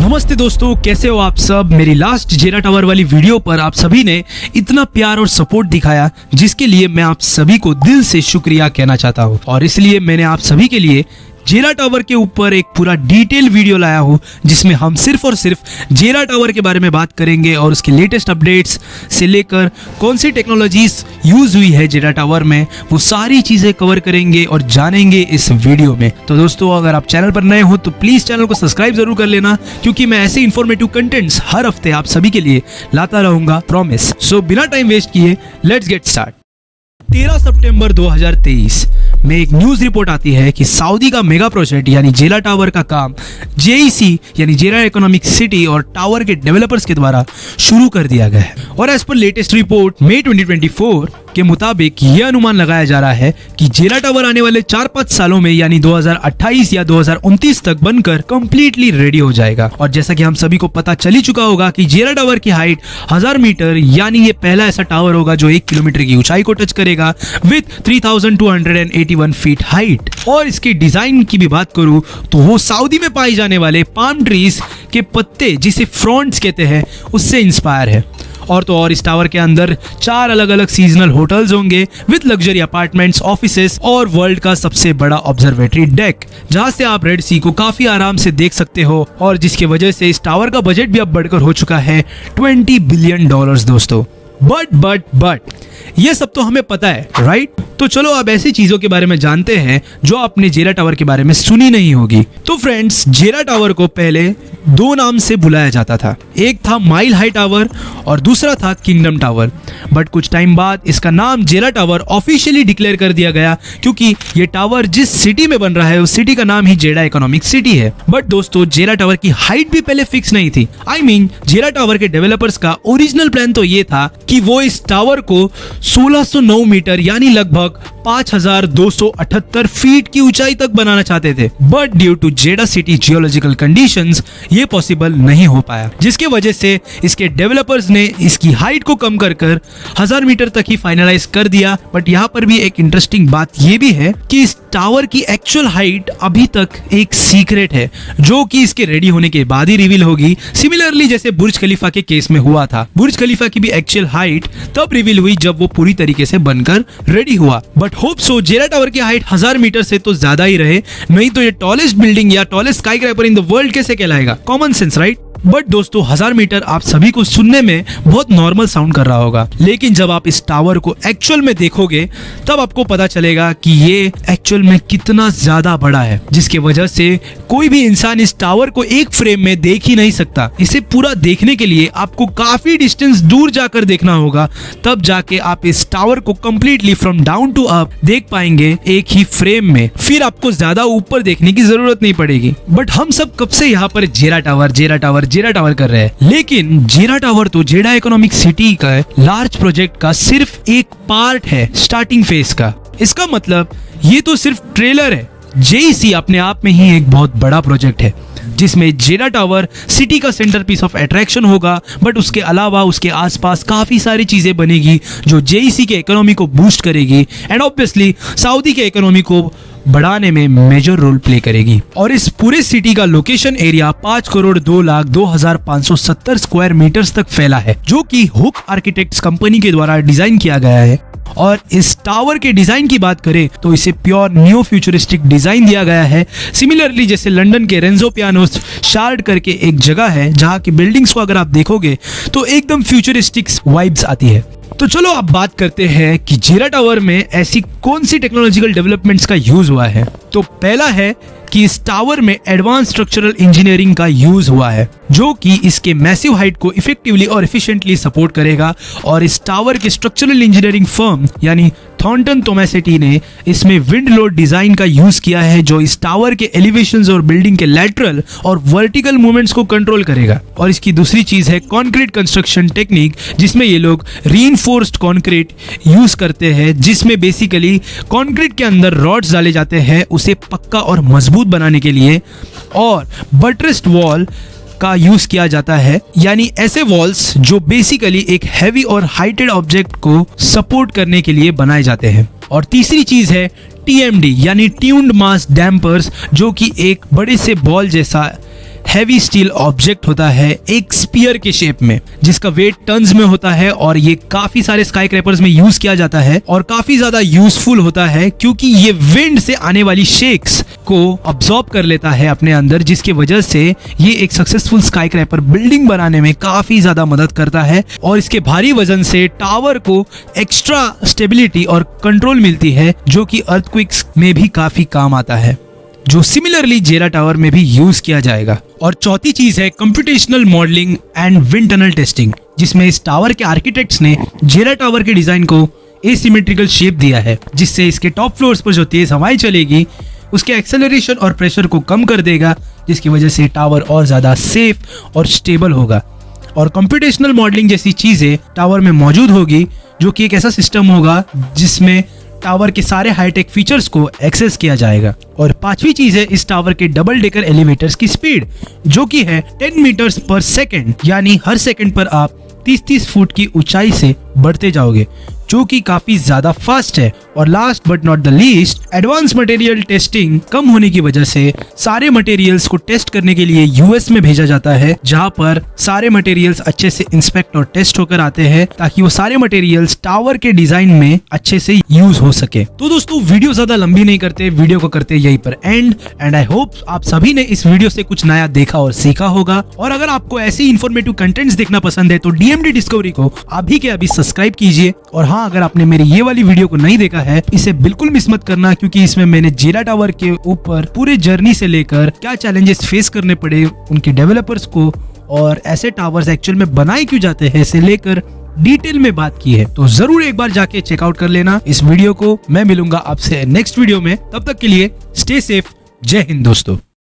नमस्ते दोस्तों, कैसे हो आप सब। मेरी लास्ट जेरा टावर वाली वीडियो पर आप सभी ने इतना प्यार और सपोर्ट दिखाया, जिसके लिए मैं आप सभी को दिल से शुक्रिया कहना चाहता हूँ। और इसलिए मैंने आप सभी के लिए जेरा टावर के ऊपर एक पूरा डिटेल वीडियो लाया हूँ, जिसमें हम सिर्फ और सिर्फ जेरा टावर के बारे में बात करेंगे और उसके लेटेस्ट अपडेट्स से लेकर कौन सी टेक्नोलॉजीज यूज हुई है जेरा टावर में, वो सारी चीजें कवर करेंगे और जानेंगे इस वीडियो में। तो दोस्तों, अगर आप चैनल पर नए हो तो प्लीज चैनल को सब्सक्राइब जरूर कर लेना, क्योंकि मैं ऐसे इंफॉर्मेटिव कंटेंट्स हर हफ्ते आप सभी के लिए लाता रहूंगा, प्रॉमिस। सो बिना टाइम वेस्ट किए लेट्स गेट स्टार्ट। 13 सितंबर 2023 में एक न्यूज रिपोर्ट आती है कि सऊदी का मेगा प्रोजेक्ट यानी जेरा टावर का काम JEC यानी जेरा इकोनॉमिक सिटी और टावर के डेवलपर्स के द्वारा शुरू कर दिया गया है। और एज पर लेटेस्ट रिपोर्ट मई 2024 के मुताबिक यह अनुमान लगाया जा रहा है कि जेरा टावर आने वाले 4-5 सालों में यानी 2028 या 2029 तक बनकर कंप्लीटली रेडी हो जाएगा। और जैसा कि हम सभी को पता चल ही चुका होगा कि जेरा टावर की हाइट 1000 मीटर यानी ये पहला ऐसा टावर होगा जो 1 किलोमीटर की ऊंचाई को टच करेगा विथ 3281 फीट हाइट। और इसके डिजाइन की भी बात करूं तो वो सऊदी में पाए जाने वाले पाम ट्रीज के पत्ते, जिसे फ्रॉन्ट्स कहते हैं, उससे इंस्पायर है। और तो और इस टावर के अंदर 4 अलग अलग सीजनल होटल्स होंगे विद लग्जरी अपार्टमेंट्स, ऑफिसेस और वर्ल्ड का सबसे बड़ा ऑब्जर्वेटरी डेक, जहां से आप रेड सी को काफी आराम से देख सकते हो। और जिसकी वजह से इस टावर का बजट भी अब बढ़कर हो चुका है $20 बिलियन दोस्तों। बट ये सब तो हमें पता है, राइट? तो चलो अब ऐसी चीजों के बारे में जानते हैं जो आपने जेरा टावर के बारे में सुनी नहीं होगी। तो फ्रेंड्स, जेरा टावर को पहले 2 नाम से बुलाया जाता था। एक था माइल हाई टावर और दूसरा था किंगडम टावर। बट कुछ टाइम बाद इसका नाम जेरा टावर ऑफिशियली डिक्लेयर कर दिया गया, क्योंकि ये टावर जिस सिटी में बन रहा है उस सिटी का नाम ही जेरा इकोनॉमिक सिटी है। बट दोस्तों, जेरा टावर की हाइट भी पहले फिक्स नहीं थी। जेरा टावर के डेवलपर्स का ओरिजिनल प्लान तो ये था कि वो इस टावर को 1609 मीटर यानी लगभग 5278 फीट की ऊंचाई तक बनाना चाहते थे। बट ड्यू टू जेरा सिटी जियोलॉजिकल कंडीशंस ये पॉसिबल नहीं हो पाया, जिसके वजह से इसके डेवलपर्स ने इसकी हाइट को कम कर 1000 मीटर तक ही फाइनलाइज कर दिया। बट यहाँ पर भी एक इंटरेस्टिंग बात ये भी है कि इस टावर की एक्चुअल हाइट अभी तक एक सीक्रेट है, जो कि इसके रेडी होने के बाद ही रिवील होगी। सिमिलरली जैसे बुर्ज खलीफा के केस में हुआ था, बुर्ज खलीफा की भी एक्चुअल हाइट तब रिवील हुई जब वो पूरी तरीके से बनकर रेडी हुआ। बट होप सो जेरा टावर की हाइट 1000 मीटर से तो ज्यादा ही रहे, नहीं तो ये टॉलेस्ट बिल्डिंग या टॉलेस्ट स्काईस्क्रैपर इन द वर्ल्ड कैसे कहलाएगा? Common sense, right? बट दोस्तों, 1000 मीटर आप सभी को सुनने में बहुत नॉर्मल साउंड कर रहा होगा, लेकिन जब आप इस टावर को एक्चुअल में देखोगे तब आपको पता चलेगा कि ये एक्चुअल में कितना ज्यादा बड़ा है, जिसकी वजह से कोई भी इंसान इस टावर को एक फ्रेम में देख ही नहीं सकता। इसे पूरा देखने के लिए आपको काफी डिस्टेंस दूर जाकर देखना होगा, तब जाके आप इस टावर को completely from down to up देख पाएंगे एक ही फ्रेम में। फिर आपको ज्यादा ऊपर देखने की जरूरत नहीं पड़ेगी। बट हम सब कब से यहाँ पर जेरा टावर कर रहे हैं, लेकिन जेरा टावर तो जेरा इकोनॉमिक सिटी का लार्ज प्रोजेक्ट का सिर्फ एक पार्ट है, स्टार्टिंग फेज का। इसका मतलब ये तो सिर्फ ट्रेलर है। JEC अपने आप में ही एक बहुत बड़ा प्रोजेक्ट है, जिसमें जेरा टावर सिटी का सेंटर पीस ऑफ अट्रैक्शन होगा। बट उसके अलावा उसके आसपास काफी सारी चीजें बनेगी जो JEC के इकोनॉमी को बूस्ट करेगी एंड ऑब्वियसली सऊदी के इकोनॉमी को बढ़ाने में मेजर रोल प्ले करेगी। और इस पूरे सिटी का लोकेशन एरिया 5,02,02,570 स्क्वायर मीटर्स तक फैला है, जो कि हुक आर्किटेक्ट्स कंपनी के द्वारा डिजाइन किया गया है। और इस टावर के डिजाइन की बात करें तो इसे प्योर न्यू फ्यूचरिस्टिक डिजाइन दिया गया है। सिमिलरली जैसे लंदन के रेंजो पियानोस शार्ड करके एक जगह है, जहां की बिल्डिंग्स को अगर आप देखोगे तो एकदम फ्यूचरिस्टिक वाइब्स आती है। तो चलो अब बात करते हैं कि जेरा टावर में ऐसी कौन सी टेक्नोलॉजिकल डेवलपमेंट्स का यूज हुआ है। तो पहला है कि इस टावर में एडवांस स्ट्रक्चरल इंजीनियरिंग का यूज हुआ है, जो कि इसके मैसिव हाइट को इफेक्टिवली और एफिशिएंटली सपोर्ट करेगा। और इस टावर के स्ट्रक्चरल इंजीनियरिंग फर्म यानी थॉर्नटन टोमासेटी ने इसमें विंड लोड डिजाइन का यूज किया है, जो इस टावर के एलिवेशंस और बिल्डिंग के लैटरल और वर्टिकल मूवमेंट्स को कंट्रोल करेगा। और इसकी दूसरी चीज है कंक्रीट कंस्ट्रक्शन टेक्निक, जिसमें ये लोग रीइंफोर्स्ड कंक्रीट यूज करते हैं, जिसमें बेसिकली कंक्रीट के अंदर रॉड्स डाले जाते हैं उसे पक्का और मजबूत बनाने के लिए। और बटरेस्ड वॉल का यूज किया जाता है, यानी ऐसे वॉल्स जो बेसिकली एक हैवी और हाइटेड ऑब्जेक्ट को सपोर्ट करने के लिए बनाए जाते हैं। और तीसरी चीज है TMD यानी ट्यून्ड मास डैम्पर्स, जो कि एक बड़े से बॉल जैसा हैवी स्टील ऑब्जेक्ट होता है एक स्पीयर के शेप में, जिसका वेट टन्स में होता है और ये काफी सारे स्काई क्रैपर्स में यूज किया जाता है और काफी ज्यादा यूजफुल होता है क्योंकि ये विंड से आने वाली शेक्स को अब्सॉर्ब कर लेता है अपने अंदर, जिसकी वजह से ये एक सक्सेसफुल स्काई क्रैपर बिल्डिंग बनाने में काफी ज्यादा मदद करता है और इसके भारी वजन से टावर को एक्स्ट्रा स्टेबिलिटी और कंट्रोल मिलती है जो कि अर्थक्वेक्स में भी काफी काम आता है, जो सिमिलरली जेरा टावर में भी यूज किया जाएगा। और चौथी चीज है computational modelling and wind tunnel testing, जिसमें इस टावर के आर्किटेक्ट्स ने जेरा टावर के डिजाइन को एसिमेट्रिकल शेप दिया है, जिससे इसके टॉप फ्लोर्स पर जो तेज हवाएं चलेगी उसके एक्सेलरेशन और प्रेशर को कम कर देगा, जिसकी वजह से टावर और ज्यादा सेफ और स्टेबल होगा। और कंप्यूटेशनल मॉडलिंग जैसी चीजें टावर में मौजूद होगी, जो कि एक ऐसा सिस्टम होगा जिसमें टावर के सारे हाईटेक फीचर्स को एक्सेस किया जाएगा। और पांचवी चीज है इस टावर के डबल डेकर एलिवेटर्स की स्पीड, जो कि है 10 मीटर्स पर सेकंड, यानी हर सेकंड पर आप 30-30 फुट की ऊंचाई से बढ़ते जाओगे, जो कि काफी ज्यादा फास्ट है। और last but not the least, advance material testing कम होने की वजह से सारे मटेरियल्स को टेस्ट करने के लिए यूएस में भेजा जाता है, जहां पर सारे मटेरियल्स अच्छे से इंस्पेक्ट और टेस्ट होकर आते हैं, ताकि वो सारे मटेरियल्स टावर के डिजाइन में अच्छे से यूज हो सके। तो दोस्तों, वीडियो ज्यादा लंबी नहीं करते, वीडियो को करते यहीं पर एंड आई होप आप सभी ने इस वीडियो से कुछ नया देखा और सीखा होगा। और अगर आपको ऐसी इन्फॉर्मेटिव कंटेंट्स देखना पसंद है तो डीएमडी डिस्कवरी को अभी के अभी सब्सक्राइब कीजिए। और हाँ, अगर आपने मेरी ये वाली वीडियो को नहीं देखा है, इसे बिल्कुल मिस मत करना, क्योंकि इसमें मैंने जेरा टावर के ऊपर पूरे जर्नी से लेकर क्या चैलेंजेस फेस करने पड़े उनके डेवलपर्स को और ऐसे टावर्स एक्चुअल में बनाए क्यों जाते हैं, इसे लेकर डिटेल में बात की है। तो जरूर एक बार जाके चेकआउट कर लेना इस वीडियो को। मैं मिलूंगा आपसे नेक्स्ट वीडियो में, तब तक के लिए स्टे सेफ। जय हिंद दोस्तों।